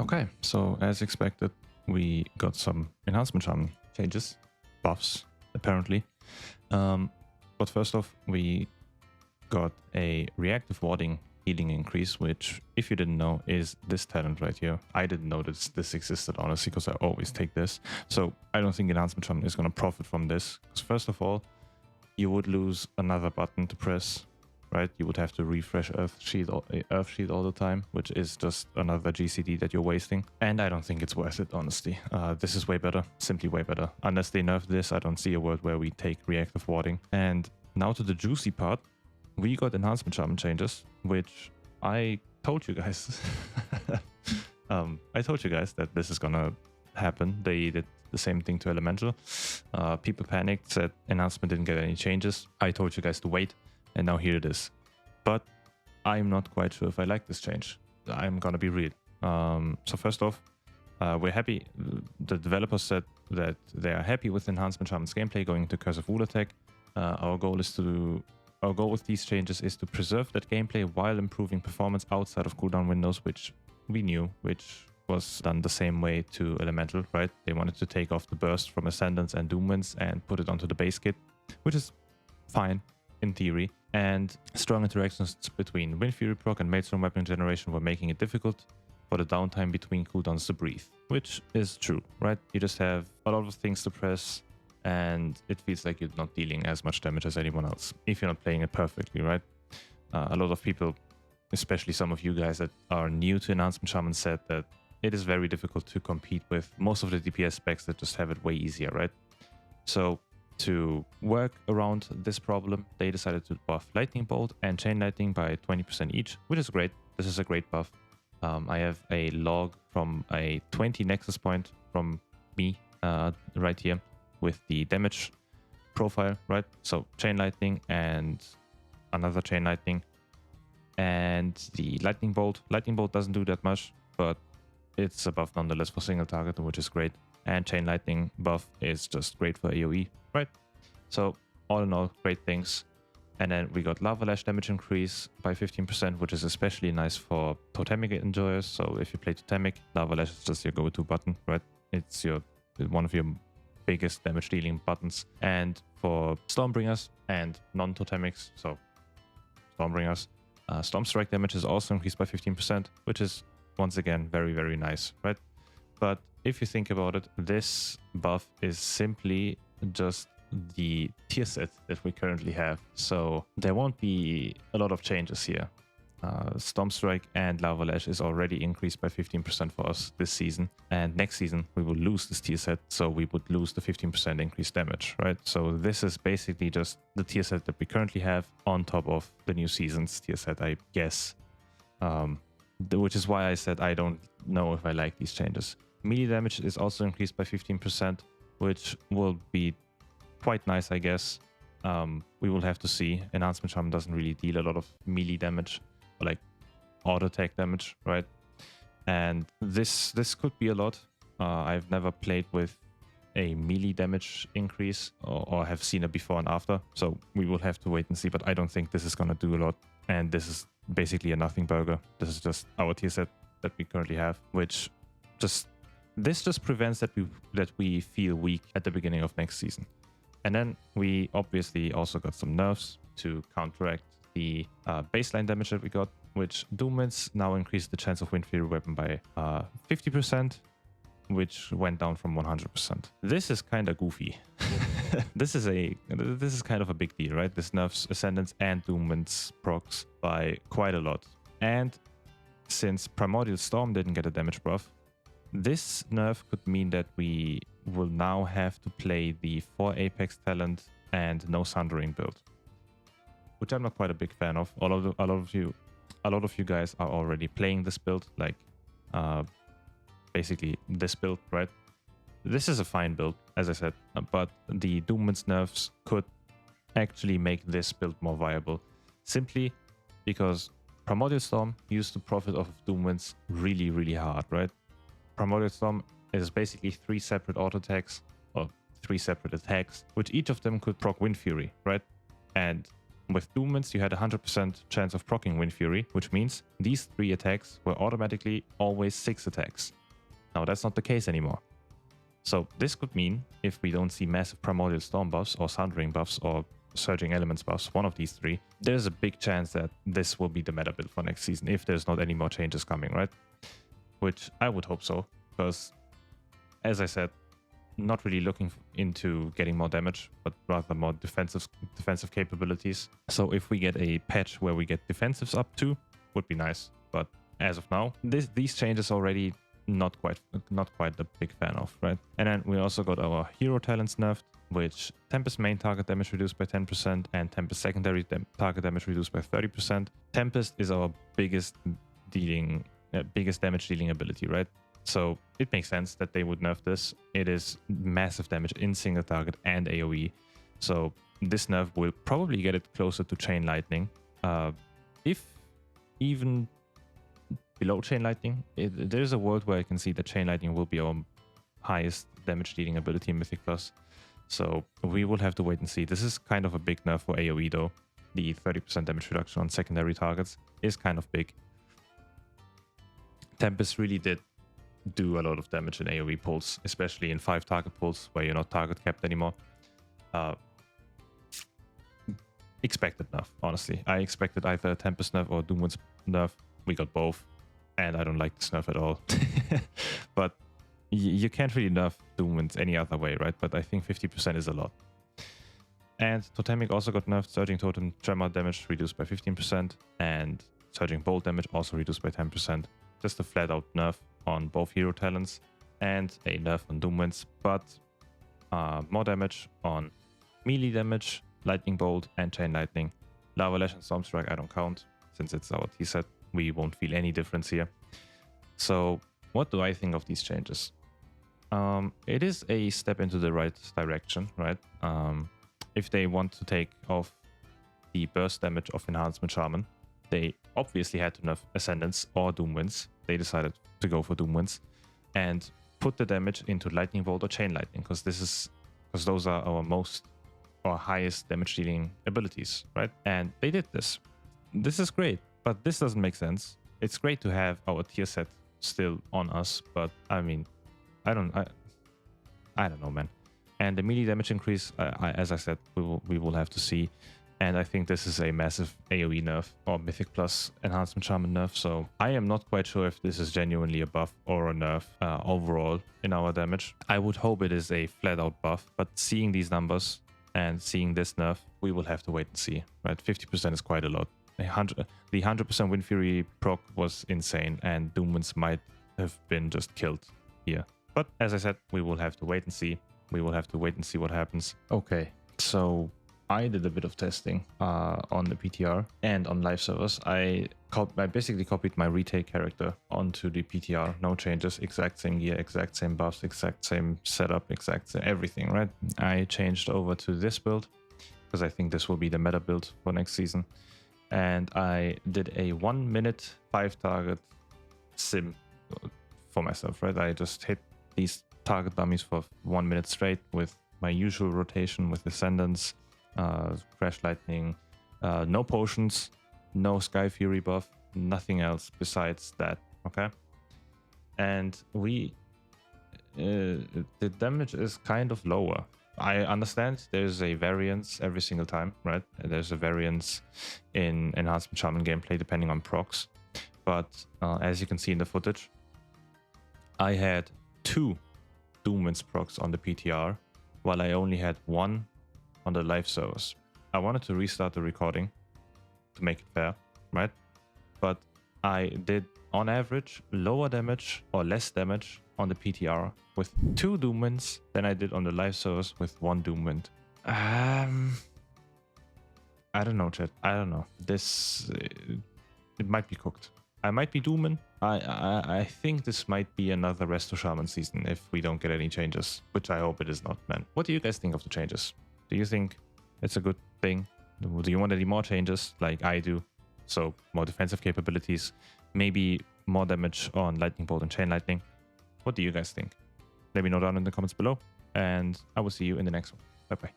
Okay, so as expected, we got some Enhancement Shaman changes, buffs, apparently. But first off, we got a reactive warding healing increase, which, if you didn't know, is this talent right here. I didn't know that this existed, honestly, because I always take this. So I don't think Enhancement Shaman is going to profit from this. Because first of all, you would lose another button to press, right? You would have to refresh Earth Shield all the time, which is just another GCD that you're wasting. And I don't think it's worth it, honestly. This is way better, simply way better. Unless they nerf this, I don't see a world where we take reactive warding. And now to the juicy part. We got Enhancement Shaman changes, which I told you guys. I told you guys that this is gonna happen. They did the same thing to Elemental. People panicked, said Enhancement didn't get any changes. I told you guys to wait, and now here it is. But I'm not quite sure if I like this change. I'm gonna be real. So first off, we're happy. The developers said that they are happy with Enhancement Shaman's gameplay going to Curse of Wool attack. Our goal with these changes is to preserve that gameplay while improving performance outside of cooldown windows, which we knew, which was done the same way to Elemental, right? They wanted to take off the burst from Ascendance and Doomwinds and put it onto the base kit, which is fine in theory. And strong interactions between Wind Fury proc and Maelstrom weapon generation were making it difficult for the downtime between cooldowns to breathe, which is true, right? You just have a lot of things to press, and it feels like you're not dealing as much damage as anyone else if you're not playing it perfectly, right? A lot of people, especially some of you guys that are new to Enhancement Shaman, said that it is very difficult to compete with most of the DPS specs that just have it way easier, right? So to work around this problem, they decided to buff Lightning Bolt and Chain Lightning by 20% each, which is great. This is a great buff. I have a log from a 20 Nexus point from me right here, with the damage profile, right? So Chain Lightning and another Chain Lightning and the Lightning Bolt. Lightning Bolt doesn't do that much, but it's a buff nonetheless for single target, which is great. And Chain Lightning buff is just great for AoE, right? So all in all, great things. And then we got Lava Lash damage increase by 15%, which is especially nice for Totemic enjoyers. So if you play Totemic, Lava Lash is just your go-to button, right? It's one of your biggest damage dealing buttons. And for Stormbringers and non-totemics, so Stormbringers, Storm Strike damage is also increased by 15%, which is once again very, very nice, right? But if you think about it, this buff is simply just the tier set that we currently have, so there won't be a lot of changes here. Storm Strike and Lava Lash is already increased by 15% for us this season, and next season we will lose this tier set, so we would lose the 15% increased damage, right? So this is basically just the tier set that we currently have on top of the new season's tier set, I guess. Which is why I said I don't know if I like these changes. Melee damage is also increased by 15%, which will be quite nice, I guess. We will have to see. Enhancement Shaman doesn't really deal a lot of melee damage, like auto attack damage, right? And this could be a lot. I've never played with a melee damage increase or have seen it before and after, so we will have to wait and see. But I don't think this is gonna do a lot, and this is basically a nothing burger. This is just our tier set that we currently have, which just prevents that we feel weak at the beginning of next season. And then we obviously also got some nerfs to counteract the baseline damage that we got, which Doomwinds now increased the chance of Wind Fury weapon by 50%, which went down from 100%. This is kind of goofy. This is kind of a big deal, right? This nerfs Ascendance and Doomwinds procs by quite a lot. And since Primordial Storm didn't get a damage buff, this nerf could mean that we will now have to play the 4 Apex talent and no Sundering build, which I'm not quite a big fan of. A lot of you guys are already playing this build, like basically this build, right? This is a fine build, as I said, but the Doomwinds nerfs could actually make this build more viable, simply because Primordial Storm used to profit off of Doomwinds really, really hard, right? Primordial Storm is basically 3 separate auto attacks, or 3 separate attacks, which each of them could proc Wind Fury, right? And With Doom Winds, you had a 100% chance of proccing Wind Fury, which means these 3 attacks were automatically always 6 attacks. Now that's not the case anymore. So this could mean, if we don't see massive Primordial Storm buffs or Sundering buffs or Surging Elements buffs, one of these 3, there's a big chance that this will be the meta build for next season, if there's not any more changes coming, right? Which I would hope so, because, as I said, not really looking into getting more damage, but rather more defensive capabilities. So if we get a patch where we get defensives up too, would be nice. But as of now, these changes already not quite the big fan of, right? And then we also got our hero talents nerfed, which Tempest main target damage reduced by 10% and Tempest secondary target damage reduced by 30%. Tempest is our biggest damage dealing ability, right? So it makes sense that they would nerf this. It is massive damage in single target and AoE. So this nerf will probably get it closer to Chain Lightning. If even below Chain Lightning, there's a world where I can see that Chain Lightning will be our highest damage dealing ability in Mythic Plus. So we will have to wait and see. This is kind of a big nerf for AoE though. The 30% damage reduction on secondary targets is kind of big. Tempest really did do a lot of damage in AoE pulls, especially in 5 target pulls where you're not target capped anymore. Expected nerf, honestly. I expected either a Tempest nerf or Doomwind's nerf. We got both, and I don't like this nerf at all. But you can't really nerf Doomwinds any other way, right? But I think 50% is a lot. And Totemic also got nerfed. Surging Totem Tremor damage reduced by 15%, and Surging Bolt damage also reduced by 10%. Just a flat out nerf on both hero talents and a nerf on Doomwinds, but more damage on melee damage, Lightning Bolt, and Chain Lightning. Lava Lash and Storm Strike I don't count, since it's our T-set. We won't feel any difference here. So what do I think of these changes? It is a step into the right direction, right? If they want to take off the burst damage of Enhancement Shaman, they obviously had to nerf Ascendance or Doomwinds. They decided to go for Doomwinds and put the damage into Lightning Bolt or Chain Lightning, because those are our highest damage dealing abilities, right? And they did this. This is great, but this doesn't make sense. It's great to have our tier set still on us, but I mean, I don't know, man. And the melee damage increase, as I said, we will have to see. And I think this is a massive AoE nerf or Mythic Plus Enhancement Shaman nerf. So I am not quite sure if this is genuinely a buff or a nerf overall in our damage. I would hope it is a flat out buff, but seeing these numbers and seeing this nerf, we will have to wait and see, right? 50% is quite a lot. The 100% Wind Fury proc was insane, and Doomwinds might have been just killed here. But as I said, we will have to wait and see. We will have to wait and see what happens. Okay, so I did a bit of testing on the PTR and on live servers. I basically copied my retake character onto the PTR. No changes, exact same gear, exact same buffs, exact same setup, exact same everything, right? I changed over to this build because I think this will be the meta build for next season. And I did a 1 minute 5 target sim for myself, right? I just hit these target dummies for 1 minute straight with my usual rotation with Ascendance, Crash Lightning, no potions, no Sky Fury buff, nothing else besides that, okay? And the damage is kind of lower. I understand there's a variance every single time, right? There's a variance in Enhancement Shaman gameplay depending on procs. But as you can see in the footage, I had 2 Doomwinds procs on the PTR, while I only had 1 on the live servers. I wanted to restart the recording to make it fair, right? But I did, on average, lower damage or less damage on the PTR with 2 Doomwinds than I did on the live servers with 1 Doomwind. I don't know, chat. I don't know. This, it might be cooked. I might be Doomwind. I think this might be another Resto Shaman season if we don't get any changes, which I hope it is not, man. What do you guys think of the changes? Do you think it's a good thing? Do you want any more changes like I do? So more defensive capabilities, maybe more damage on Lightning Bolt and Chain Lightning. What do you guys think? Let me know down in the comments below, and I will see you in the next one. Bye-bye.